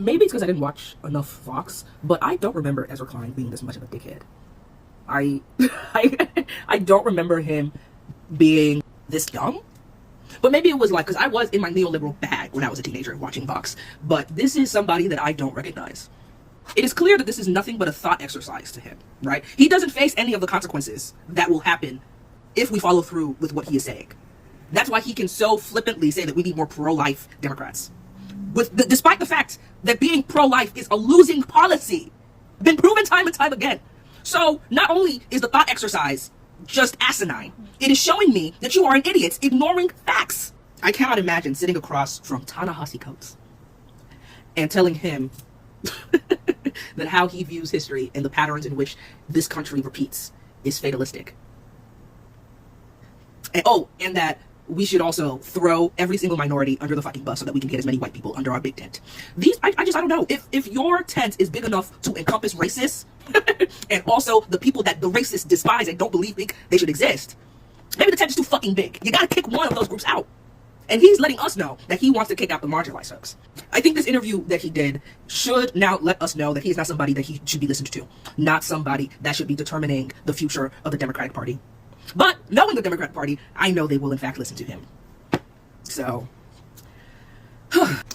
maybe it's because I didn't watch enough Fox, but I don't remember Ezra Klein being this much of a dickhead. I don't remember him being this dumb. But maybe it was like, because I was in my neoliberal bag when I was a teenager watching Vox. But this is somebody that I don't recognize. It is clear that this is nothing but a thought exercise to him, right? He doesn't face any of the consequences that will happen if we follow through with what he is saying. That's why he can so flippantly say that we need more pro-life Democrats. Despite the fact that being pro-life is a losing policy. Been proven time and time again. So not only is the thought exercise just asinine, it is showing me that you are an idiot ignoring facts. I cannot imagine sitting across from Ta-Nehisi Coates and telling him that how he views history and the patterns in which this country repeats is fatalistic. And that we should also throw every single minority under the fucking bus so that we can get as many white people under our big tent. I don't know. If your tent is big enough to encompass racists and also the people that the racists despise and don't believe they should exist, maybe the tent is too fucking big. You gotta kick one of those groups out. And he's letting us know that he wants to kick out the marginalized folks. I think this interview that he did should now let us know that he is not somebody that he should be listened to. Not somebody that should be determining the future of the Democratic Party. But knowing the Democratic Party, I know they will in fact listen to him. So...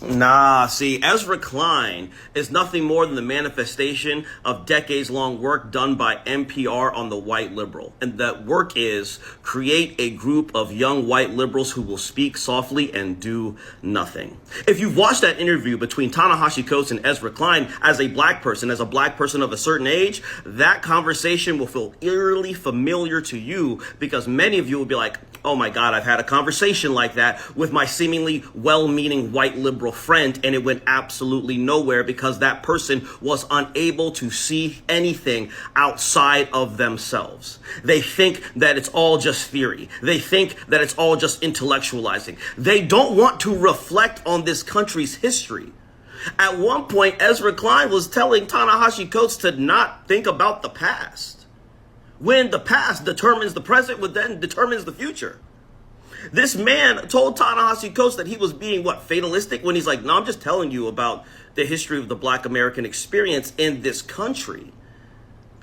Nah, see, Ezra Klein is nothing more than the manifestation of decades-long work done by NPR on the white liberal. And that work is create a group of young white liberals who will speak softly and do nothing. If you've watched that interview between Ta-Nehisi Coates and Ezra Klein as a black person of a certain age, that conversation will feel eerily familiar to you because many of you will be like, oh my God, I've had a conversation like that with my seemingly well-meaning white liberal friend, and it went absolutely nowhere because that person was unable to see anything outside of themselves. They think that it's all just theory. They think that it's all just intellectualizing. They don't want to reflect on this country's history. At one point, Ezra Klein was telling Ta-Nehisi Coates to not think about the past. When the past determines the present, what then determines the future. This man told Ta-Nehisi Coates that he was being, fatalistic? When he's like, no, I'm just telling you about the history of the black American experience in this country.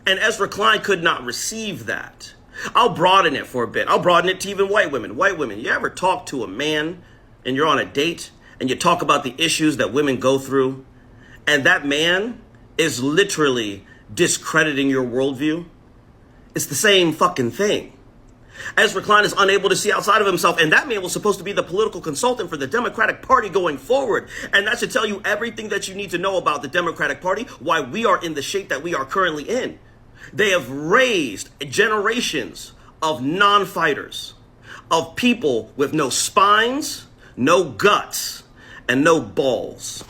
And Ezra Klein could not receive that. I'll broaden it for a bit. I'll broaden it to even white women. White women, you ever talk to a man and you're on a date and you talk about the issues that women go through, and that man is literally discrediting your worldview? It's the same fucking thing. Ezra Klein is unable to see outside of himself, and that man was supposed to be the political consultant for the Democratic Party going forward. And that should tell you everything that you need to know about the Democratic Party, why we are in the shape that we are currently in. They have raised generations of non-fighters, of people with no spines, no guts, and no balls.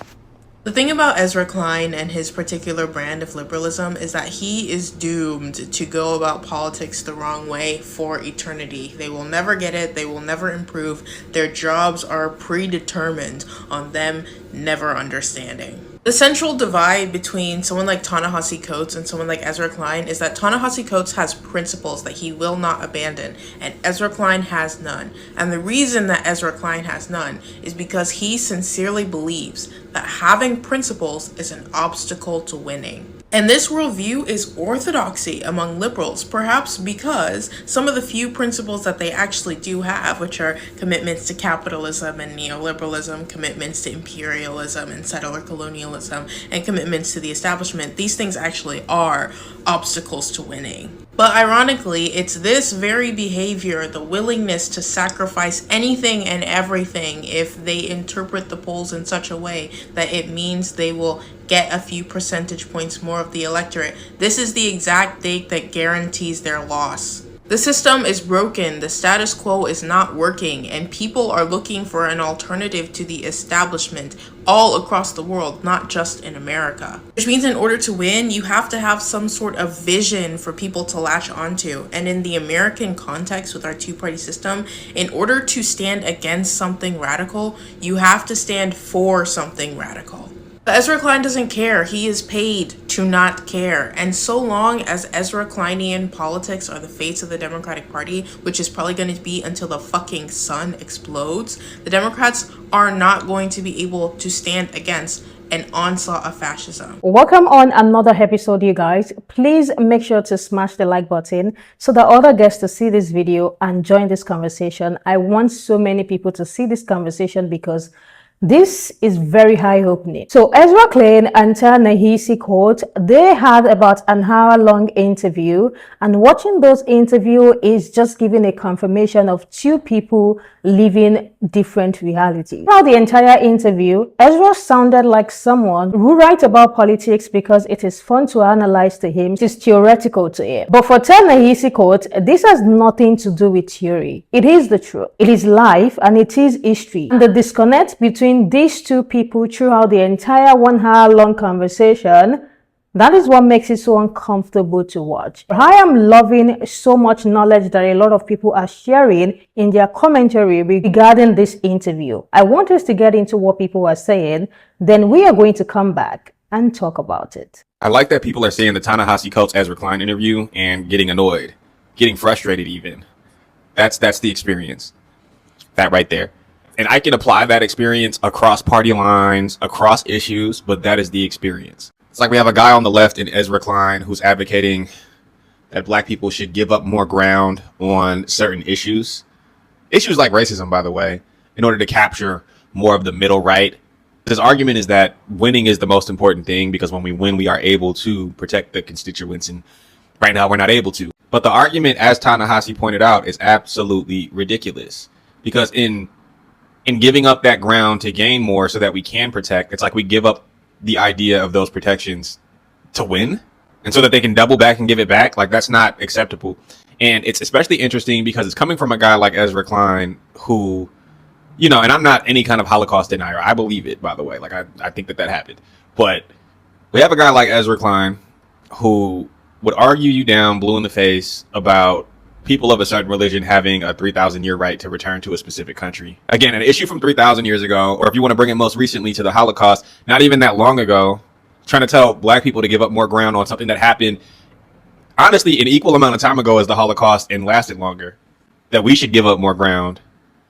The thing about Ezra Klein and his particular brand of liberalism is that he is doomed to go about politics the wrong way for eternity. They will never get it. They will never improve. Their jobs are predetermined on them never understanding. The central divide between someone like Ta-Nehisi Coates and someone like Ezra Klein is that Ta-Nehisi Coates has principles that he will not abandon, and Ezra Klein has none. And the reason that Ezra Klein has none is because he sincerely believes that having principles is an obstacle to winning. And this worldview is orthodoxy among liberals, perhaps because some of the few principles that they actually do have, which are commitments to capitalism and neoliberalism, commitments to imperialism and settler colonialism, and commitments to the establishment, these things actually are obstacles to winning. But ironically, it's this very behavior, the willingness to sacrifice anything and everything if they interpret the polls in such a way that it means they will get a few percentage points more of the electorate. This is the exact date that guarantees their loss. The system is broken, the status quo is not working, and people are looking for an alternative to the establishment all across the world, not just in America. Which means in order to win, you have to have some sort of vision for people to latch onto. And in the American context with our two-party system, in order to stand against something radical, you have to stand for something radical. But Ezra Klein doesn't care. He is paid to not care. And so long as Ezra Kleinian politics are the face of the Democratic Party, which is probably going to be until the fucking sun explodes, the Democrats are not going to be able to stand against an onslaught of fascism. Welcome on another episode, you guys. Please make sure to smash the like button so that other guests to see this video and join this conversation. I want so many people to see this conversation because this is very eye-opening. So Ezra Klein and Ta-Nehisi quote, they had about an hour-long interview, and watching those interviews is just giving a confirmation of two people living different realities. Throughout the entire interview, Ezra sounded like someone who writes about politics because it is fun to analyze to him. It is theoretical to him. But for Ta-Nehisi quote, this has nothing to do with theory. It is the truth. It is life and it is history. And the disconnect between these two people throughout the entire 1 hour long conversation, that is what makes it so uncomfortable to watch. I am loving so much knowledge that a lot of people are sharing in their commentary regarding this interview. I want us to get into what people are saying, then we are going to come back and talk about it. I like that people are seeing the Ta-Nehisi Coates Ezra Klein interview and getting annoyed, getting frustrated even. That's the experience. That right there. And I can apply that experience across party lines, across issues, but that is the experience. It's like we have a guy on the left in Ezra Klein who's advocating that black people should give up more ground on certain issues. Issues like racism, by the way, in order to capture more of the middle right. His argument is that winning is the most important thing because when we win, we are able to protect the constituents. And right now, we're not able to. But the argument, as Ta-Nehisi pointed out, is absolutely ridiculous because in giving up that ground to gain more so that we can protect, it's like we give up the idea of those protections to win. And so that they can double back and give it back. Like, that's not acceptable. And it's especially interesting because it's coming from a guy like Ezra Klein who, you know, and I'm not any kind of Holocaust denier. I believe it, by the way. Like, I think that happened. But we have a guy like Ezra Klein who would argue you down blue in the face about people of a certain religion having a 3,000-year right to return to a specific country. Again, an issue from 3,000 years ago, or if you want to bring it most recently to the Holocaust, not even that long ago, trying to tell black people to give up more ground on something that happened, honestly, an equal amount of time ago as the Holocaust and lasted longer, that we should give up more ground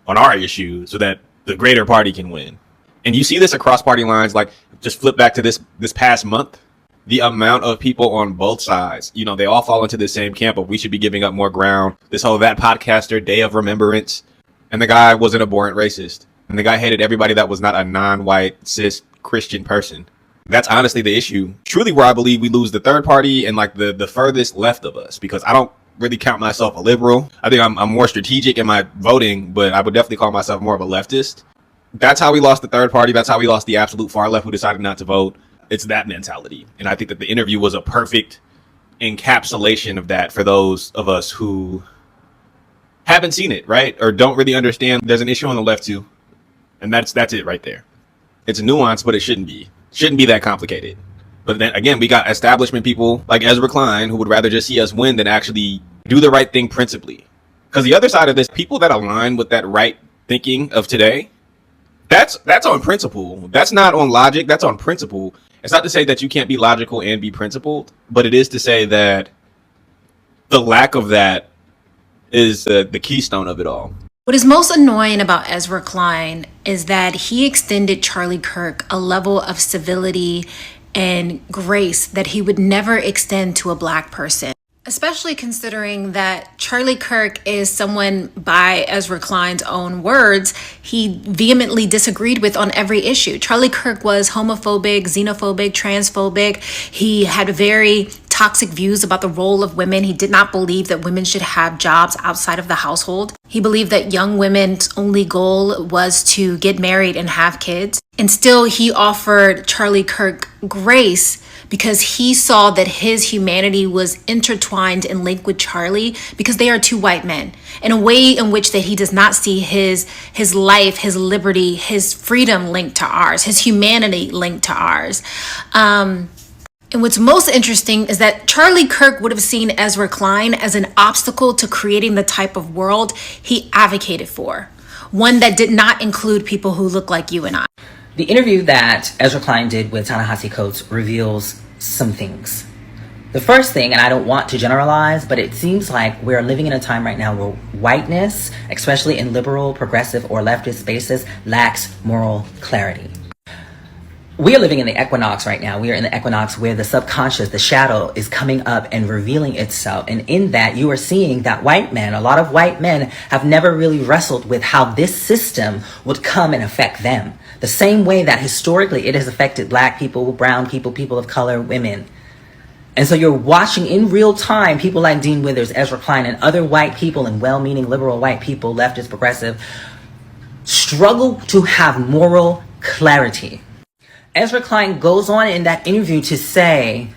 on our issue so that the greater party can win. And you see this across party lines, like just flip back to this past month. The amount of people on both sides, you know, they all fall into the same camp of we should be giving up more ground. This whole that podcaster day of remembrance. And the guy was an abhorrent racist. And the guy hated everybody that was not a non-white, cis Christian person. That's honestly the issue. Truly where I believe we lose the third party and like the furthest left of us, because I don't really count myself a liberal. I think I'm more strategic in my voting, but I would definitely call myself more of a leftist. That's how we lost the third party. That's how we lost the absolute far left who decided not to vote. It's that mentality. And I think that the interview was a perfect encapsulation of that for those of us who haven't seen it, right? Or don't really understand there's an issue on the left too. And that's it right there. It's nuanced, but it shouldn't be. Shouldn't be that complicated. But then again, we got establishment people like Ezra Klein who would rather just see us win than actually do the right thing principally. Because the other side of this, people that align with that right thinking of today, that's on principle. That's not on logic. That's on principle. It's not to say that you can't be logical and be principled, but it is to say that the lack of that is the keystone of it all. What is most annoying about Ezra Klein is that he extended Charlie Kirk a level of civility and grace that he would never extend to a black person. Especially considering that Charlie Kirk is someone, by Ezra Klein's own words, he vehemently disagreed with on every issue. Charlie Kirk was homophobic, xenophobic, transphobic. He had very toxic views about the role of women. He did not believe that women should have jobs outside of the household. He believed that young women's only goal was to get married and have kids. And still, he offered Charlie Kirk grace because he saw that his humanity was intertwined and linked with Charlie because they are two white men in a way in which that he does not see his life, his liberty, his freedom linked to ours, his humanity linked to ours. And what's most interesting is that Charlie Kirk would have seen Ezra Klein as an obstacle to creating the type of world he advocated for, one that did not include people who look like you and I. The interview that Ezra Klein did with Ta-Nehisi Coates reveals some things. The first thing, and I don't want to generalize, but it seems like we're living in a time right now where whiteness, especially in liberal, progressive, or leftist spaces, lacks moral clarity. we are living in the equinox right now. We are in the equinox where the subconscious, the shadow, is coming up and revealing itself. And in that, you are seeing that white men, a lot of white men, have never really wrestled with how this system would come and affect them. The same way that historically it has affected black people, brown people, people of color, women. And so you're watching in real time people like Dean Withers, Ezra Klein, and other white people and well-meaning liberal white people, leftist, progressive, struggle to have moral clarity. Ezra Klein goes on in that interview to say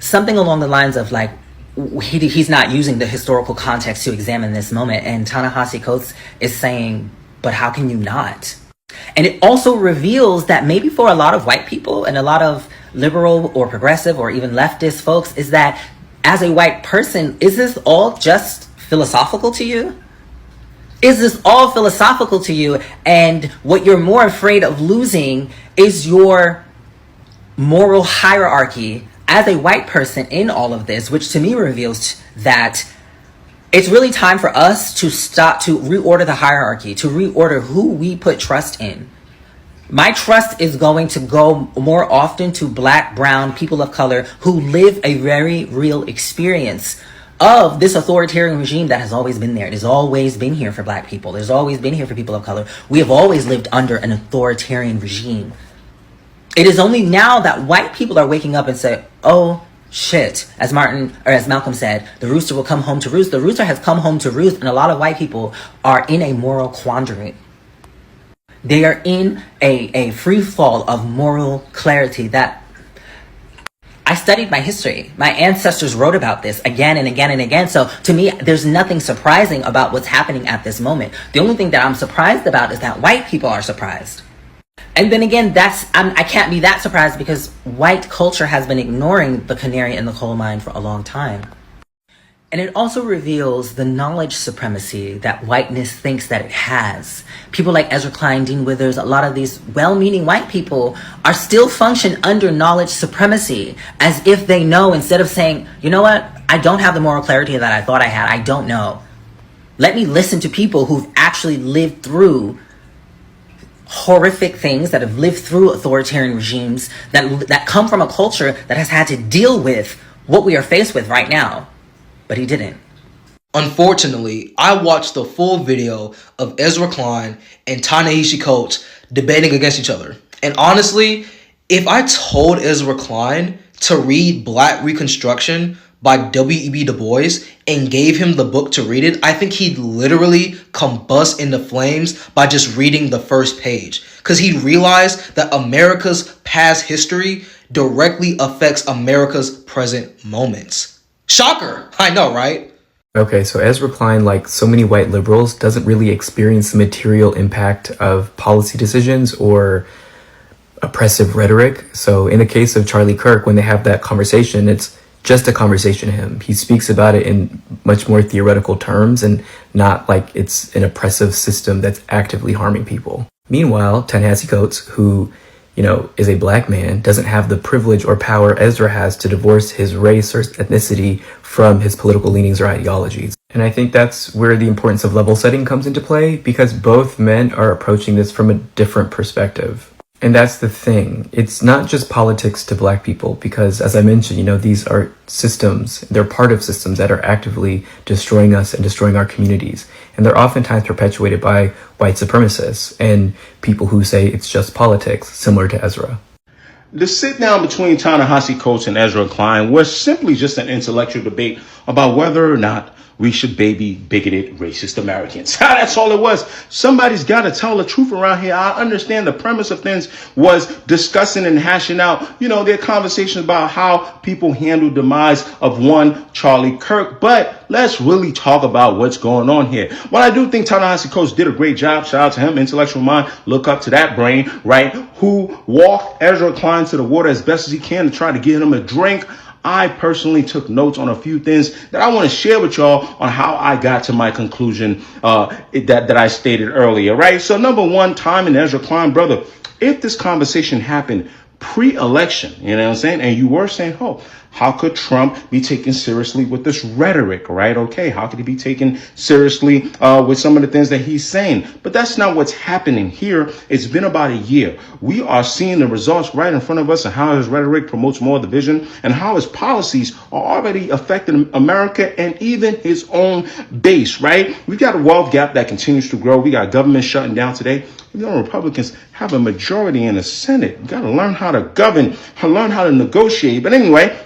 something along the lines of like, he's not using the historical context to examine this moment. And Ta-Nehisi Coates is saying, but how can you not? And it also reveals that maybe for a lot of white people and a lot of liberal or progressive or even leftist folks is that as a white person, is this all just philosophical to you? Is this all philosophical to you? And what you're more afraid of losing is your moral hierarchy as a white person in all of this, which to me reveals that it's really time for us to stop, to reorder the hierarchy, to reorder who we put trust in. My trust is going to go more often to black, brown, people of color who live a very real experience of this authoritarian regime that has always been there. It has always been here for black people. There's always been here for people of color. We have always lived under an authoritarian regime. It is only now that white people are waking up and say, oh, shit, as Malcolm said, the rooster will come home to roost. The rooster has come home to roost, and a lot of white people are in a moral quandary. They are in a free fall of moral clarity that I studied my history. My ancestors wrote about this again and again and again. So to me, there's nothing surprising about what's happening at this moment. The only thing that I'm surprised about is that white people are surprised. And then again, I can't be that surprised because white culture has been ignoring the canary in the coal mine for a long time. And it also reveals the knowledge supremacy that whiteness thinks that it has. People like Ezra Klein, Dean Withers, a lot of these well-meaning white people are still function under knowledge supremacy as if they know, instead of saying, you know what, I don't have the moral clarity that I thought I had. I don't know. Let me listen to people who've actually lived through horrific things, that have lived through authoritarian regimes, that come from a culture that has had to deal with what we are faced with right now. But he didn't. Unfortunately, I watched the full video of Ezra Klein and Ta-Nehisi Coates debating against each other. And honestly, if I told Ezra Klein to read Black Reconstruction by W.E.B. Du Bois and gave him the book to read it, I think he'd literally combust into flames by just reading the first page. Because he realized that America's past history directly affects America's present moments. Shocker! I know, right? Okay, so Ezra Klein, like so many white liberals, doesn't really experience the material impact of policy decisions or oppressive rhetoric. So in the case of Charlie Kirk, when they have that conversation, it's just a conversation to him. He speaks about it in much more theoretical terms and not like it's an oppressive system that's actively harming people. Meanwhile, Ta-Nehisi Coates, who is a black man, doesn't have the privilege or power Ezra has to divorce his race or ethnicity from his political leanings or ideologies. And I think that's where the importance of level setting comes into play, because both men are approaching this from a different perspective. And that's the thing. It's not just politics to black people, because as I mentioned, these are systems, they're part of systems that are actively destroying us and destroying our communities. And they're oftentimes perpetuated by white supremacists and people who say it's just politics, similar to Ezra. The sit down between Ta-Nehisi Coates and Ezra Klein was simply just an intellectual debate about whether or not we should baby bigoted racist Americans. That's all it was. Somebody's got to tell the truth around here. I understand the premise of things was discussing and hashing out, their conversations about how people handle demise of one Charlie Kirk. But let's really talk about what's going on here. Well, I do think Ta-Nehisi Coates did a great job. Shout out to him, intellectual mind. Look up to that brain, right? Who walked Ezra Klein to the water as best as he can to try to get him a drink. I personally took notes on a few things that I want to share with y'all on how I got to my conclusion that I stated earlier, right? So number one, time and Ezra Klein, brother, if this conversation happened pre-election, you know what I'm saying? And you were saying, oh, how could Trump be taken seriously with this rhetoric, right? Okay, how could he be taken seriously with some of the things that he's saying? But that's not what's happening here. It's been about a year. We are seeing the results right in front of us, and how his rhetoric promotes more division, and how his policies are already affecting America and even his own base, right? We got a wealth gap that continues to grow. We got government shutting down today. You know, Republicans have a majority in the Senate. You got to learn how to govern, learn how to negotiate. But anyway,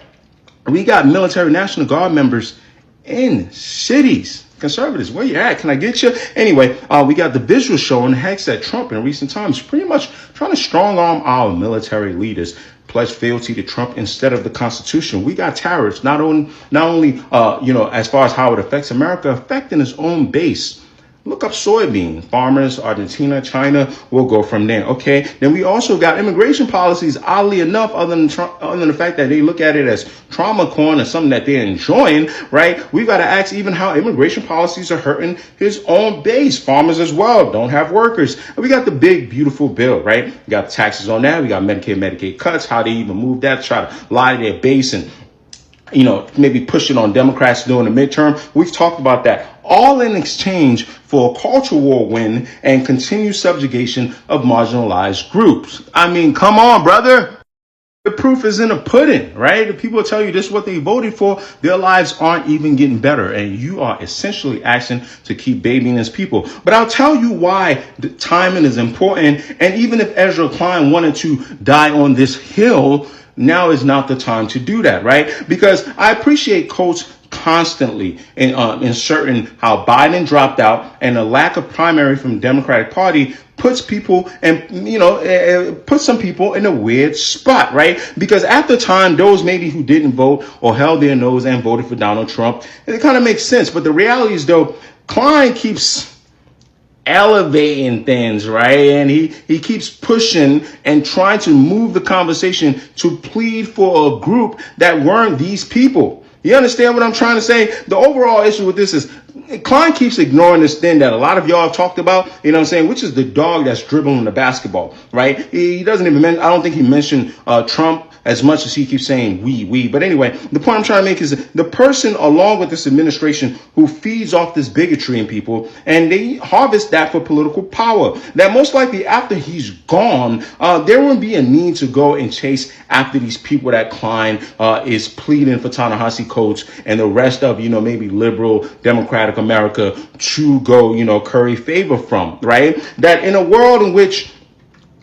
we got military National Guard members in cities. Conservatives, where you at? Can I get you? Anyway, we got the visual showing hex that Trump in recent times pretty much trying to strong arm our military leaders, pledge fealty to Trump instead of the Constitution. We got tariffs, not only as far as how it affects America, affecting its own base. Look up soybean farmers, Argentina, China. We'll go from there. Okay. Then we also got immigration policies, oddly enough, other than the fact that they look at it as trauma corn and something that they're enjoying, right? We've got to ask even how immigration policies are hurting his own base. Farmers as well don't have workers. And we got the big, beautiful bill, right? We got taxes on that. We got Medicaid cuts, how they even move that, try to lie to their base and maybe push it on Democrats during the midterm. We've talked about that, all in exchange for a culture war win and continued subjugation of marginalized groups. I mean, come on, brother. The proof is in the pudding, right? If people tell you this is what they voted for, their lives aren't even getting better. And you are essentially asking to keep babying his people. But I'll tell you why the timing is important. And even if Ezra Klein wanted to die on this hill, now is not the time to do that, right? Because I appreciate Coates constantly inserting how Biden dropped out and the lack of primary from the Democratic Party puts people and, puts some people in a weird spot, right? Because at the time, those maybe who didn't vote or held their nose and voted for Donald Trump, it kind of makes sense. But the reality is, though, Klein keeps elevating things, right? And he keeps pushing and trying to move the conversation to plead for a group that weren't these people. You understand what I'm trying to say? The overall issue with this is Klein keeps ignoring this thing that a lot of y'all have talked about, you know what I'm saying, which is the dog that's dribbling the basketball, right? He doesn't even I don't think he mentioned Trump as much as he keeps saying we. But anyway, the point I'm trying to make is the person along with this administration who feeds off this bigotry in people, and they harvest that for political power, that most likely after he's gone, there won't be a need to go and chase after these people that Klein is pleading for Ta-Nehisi Coates and the rest of, maybe liberal Democratic America to go, curry favor from, right? That in a world in which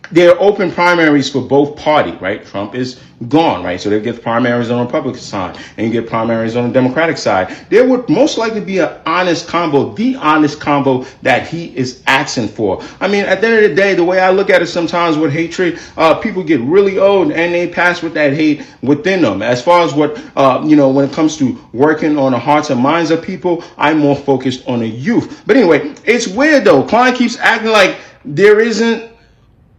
there are open primaries for both parties, right? Trump is gone, right? So they get primaries on the Republican side and you get primaries on the Democratic side. There would most likely be an honest combo, the honest combo that he is asking for. I mean, at the end of the day, the way I look at it sometimes with hatred, people get really old and they pass with that hate within them. As far as what, when it comes to working on the hearts and minds of people, I'm more focused on the youth. But anyway, it's weird though. Klein keeps acting like there isn't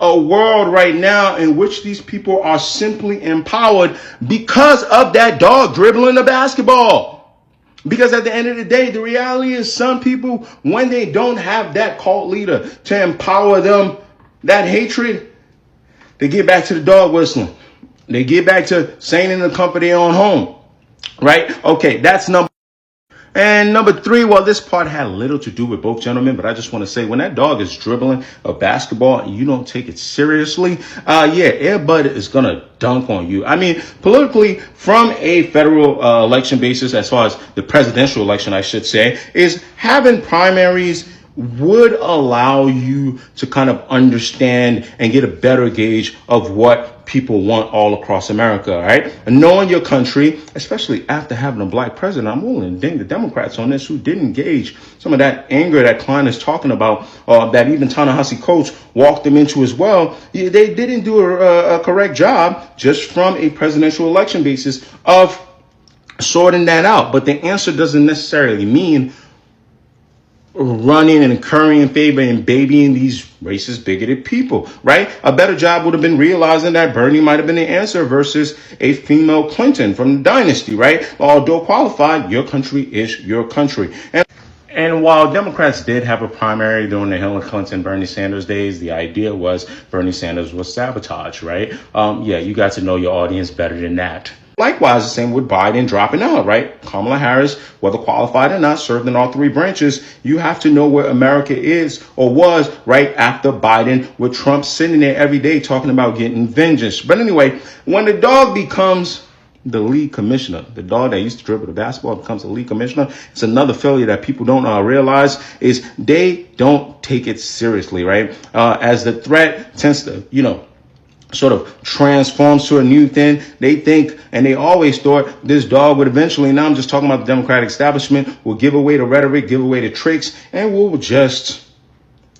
a world right now in which these people are simply empowered because of that dog dribbling the basketball. Because at the end of the day, the reality is some people, when they don't have that cult leader to empower them, that hatred, they get back to the dog whistling. They get back to saying in the comfort of their own home, right? Okay, that's number. And number 3, well, this part had little to do with both gentlemen, but I just want to say when that dog is dribbling a basketball and you don't take it seriously, Air Bud is going to dunk on you. I mean, politically, from a federal election basis, as far as the presidential election, I should say, is having primaries would allow you to kind of understand and get a better gauge of what people want all across America, right? And knowing your country, especially after having a black president, I'm willing to ding the Democrats on this who didn't gauge some of that anger that Klein is talking about, that even Ta-Nehisi Coates walked them into as well. They didn't do a correct job just from a presidential election basis of sorting that out. But the answer doesn't necessarily mean running and currying favor and babying these racist, bigoted people, right? A better job would have been realizing that Bernie might have been the answer versus a female Clinton from the dynasty, right? Although qualified, your country is your country. And And while Democrats did have a primary during the Hillary Clinton, Bernie Sanders days, the idea was Bernie Sanders was sabotage, right? Yeah, you got to know your audience better than that. Likewise, the same with Biden dropping out, right? Kamala Harris, whether qualified or not, served in all three branches. You have to know where America is or was right after Biden, with Trump sitting there every day talking about getting vengeance. But anyway, when the dog becomes the league commissioner, the dog that used to dribble the basketball becomes the league commissioner, it's another failure that people don't realize is they don't take it seriously, right? As the threat tends to, sort of transforms to a new thing, they think, and they always thought, this dog would eventually, now I'm just talking about the Democratic establishment, will give away the rhetoric, give away the tricks, and will just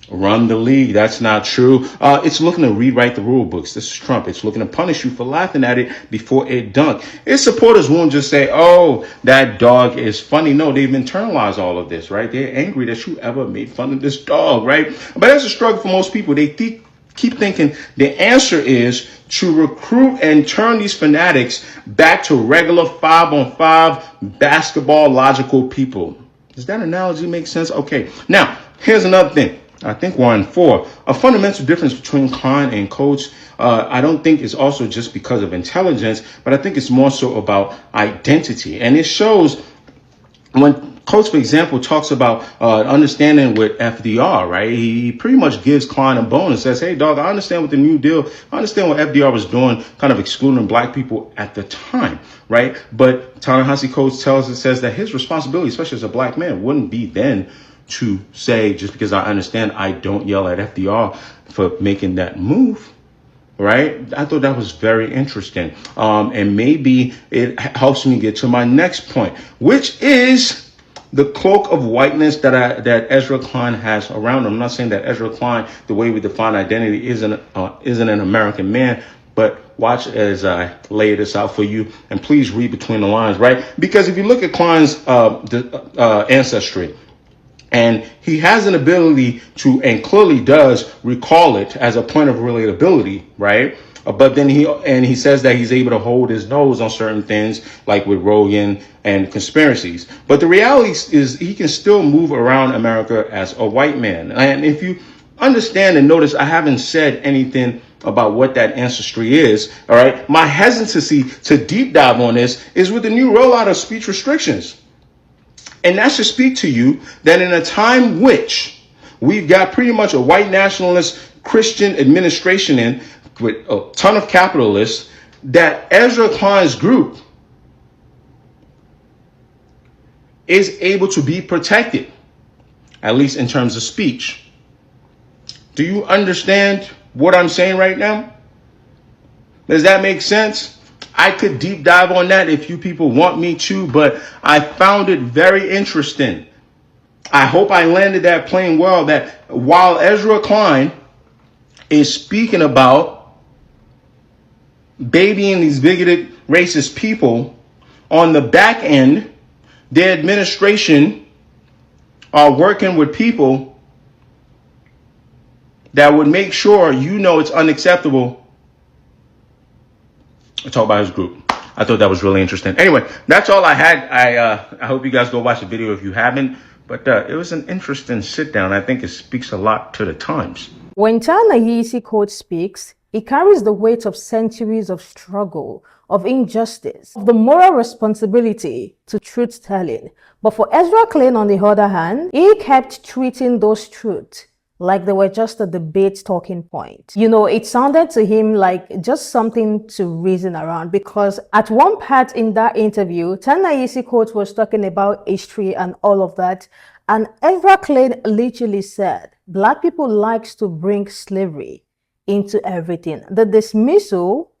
run the league. That's not true. It's looking to rewrite the rule books. This is Trump. It's looking to punish you for laughing at it before it dunked. Its supporters won't just say, oh, that dog is funny. No, they've internalized all of this, right? They're angry that you ever made fun of this dog, right? But that's a struggle for most people. They keep thinking the answer is to recruit and turn these fanatics back to regular 5-on-5 basketball logical people. Does that analogy make sense? Okay. Now, here's another thing. I think we're on 4. A fundamental difference between Klein and Coates, I don't think is also just because of intelligence, but I think it's more so about identity. And it shows when Coates, for example, talks about understanding with FDR, right? He pretty much gives Klein a bone and says, hey, dog, I understand what the New Deal, I understand what FDR was doing, kind of excluding black people at the time, right? But Ta-Nehisi Coates says that his responsibility, especially as a black man, wouldn't be then to say, just because I understand, I don't yell at FDR for making that move. Right? I thought that was very interesting. And maybe it helps me get to my next point, which is the cloak of whiteness that Ezra Klein has around him. I'm not saying that Ezra Klein, the way we define identity, isn't an American man, but watch as I lay this out for you, and please read between the lines, right? Because if you look at Klein's ancestry, and he has an ability to, and clearly does, recall it as a point of relatability, right? But then he says that he's able to hold his nose on certain things, like with Rogan and conspiracies. But the reality is he can still move around America as a white man. And if you understand and notice, I haven't said anything about what that ancestry is, all right? My hesitancy to deep dive on this is with the new rollout of speech restrictions. And that should speak to you that in a time which we've got pretty much a white nationalist Christian administration in with a ton of capitalists, that Ezra Klein's group is able to be protected, at least in terms of speech. Do you understand what I'm saying right now? Does that make sense? I could deep dive on that if you people want me to, but I found it very interesting. I hope I landed that plane well, that while Ezra Klein is speaking about babying these bigoted, racist people, on the back end, their administration are working with people that would make sure it's unacceptable to talk about his group. I thought that was really interesting. Anyway, that's all I had. I hope you guys go watch the video if you haven't. But it was an interesting sit down. I think it speaks a lot to the times. When Ta-Nehisi Coates speaks, it carries the weight of centuries of struggle, of injustice, of the moral responsibility to truth-telling. But for Ezra Klein, on the other hand, he kept treating those truths like they were just a debate talking point. It sounded to him like just something to reason around, because at one part in that interview, Ta-Nehisi Coates was talking about history and all of that. And Ezra Klein literally said, Black people likes to bring slavery into everything. The dismissal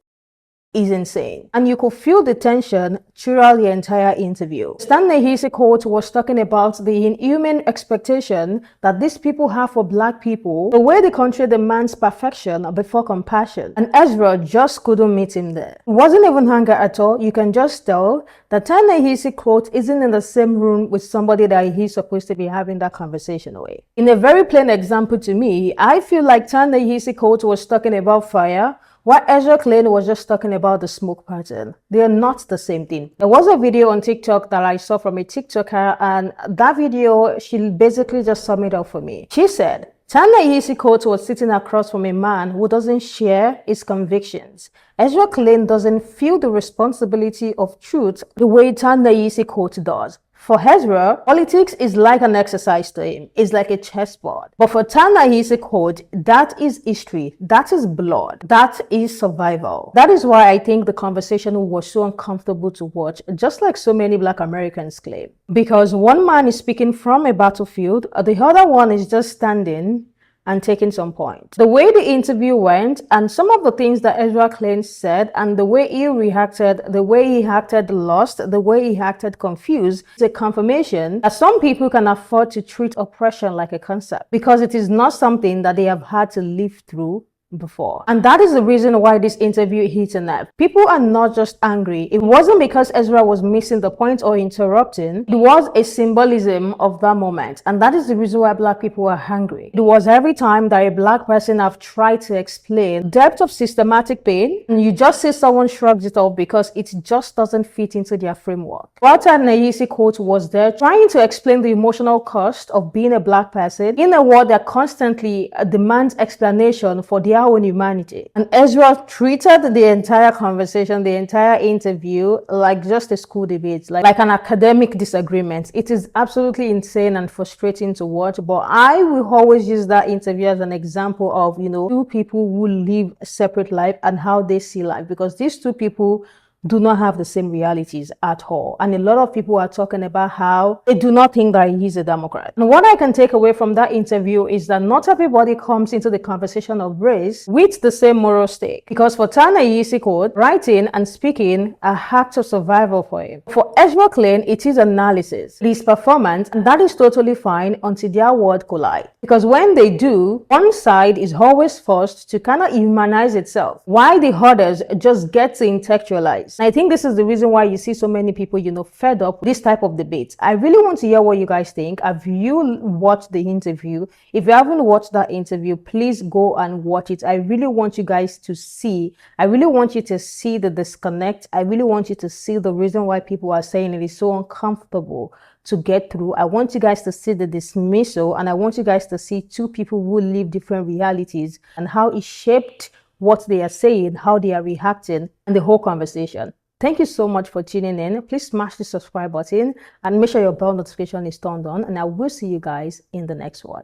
is insane. And you could feel the tension throughout the entire interview. Ta-Nehisi Coates was talking about the inhuman expectation that these people have for Black people, the way the country demands perfection before compassion. And Ezra just couldn't meet him there. It wasn't even anger at all. You can just tell that Ta-Nehisi Coates isn't in the same room with somebody that he's supposed to be having that conversation with. In a very plain example to me, I feel like Ta-Nehisi Coates was talking about fire, While Ezra Klein was just talking about the smoke pattern, they are not the same thing. There was a video on TikTok that I saw from a TikToker, and that video, she basically just summed it up for me. She said, Ta-Nehisi was sitting across from a man who doesn't share his convictions. Ezra Klein doesn't feel the responsibility of truth the way Ta-Nehisi does. For Ezra, politics is like an exercise to him. It's like a chessboard. But for Ta-Nehisi, that is history. That is blood. That is survival. That is why I think the conversation was so uncomfortable to watch, just like so many Black Americans claim. Because one man is speaking from a battlefield, the other one is just standing and taking some point. The way the interview went and some of the things that Ezra Klein said and the way he reacted, the way he acted lost, the way he acted confused is a confirmation that some people can afford to treat oppression like a concept because it is not something that they have had to live through before. And that is the reason why this interview hit a nerve. People are not just angry. It wasn't because Ezra was missing the point or interrupting. It was a symbolism of that moment. And that is the reason why Black people are angry. It was every time that a Black person have tried to explain the depth of systematic pain, and you just see someone shrugs it off because it just doesn't fit into their framework. While Ta-Nehisi was there trying to explain the emotional cost of being a Black person in a world that constantly demands explanation for their own humanity. And Ezra treated the entire conversation, the entire interview, like just a school debate, like an academic disagreement. It is absolutely insane and frustrating to watch, but I will always use that interview as an example of, two people who live a separate life and how they see life, because these two people do not have the same realities at all. And a lot of people are talking about how they do not think that he's a Democrat. And what I can take away from that interview is that not everybody comes into the conversation of race with the same moral stake. Because for Ta-Nehisi, writing and speaking are acts of survival for him. For Ezra Klein, it is analysis, it is performance, and that is totally fine until their world collide. Because when they do, one side is always forced to kind of humanize itself, while the others just get to intellectualize. I think this is the reason why you see so many people, fed up with this type of debate. I really want to hear what you guys think. Have you watched the interview? If you haven't watched that interview, please go and watch it. I really want you guys to see. I really want you to see the disconnect. I really want you to see the reason why people are saying it is so uncomfortable to get through. I want you guys to see the dismissal, and I want you guys to see two people who live different realities and how it shaped what they are saying, how they are reacting, and the whole conversation. Thank you so much for tuning in. Please smash the subscribe button and make sure your bell notification is turned on, and I will see you guys in the next one.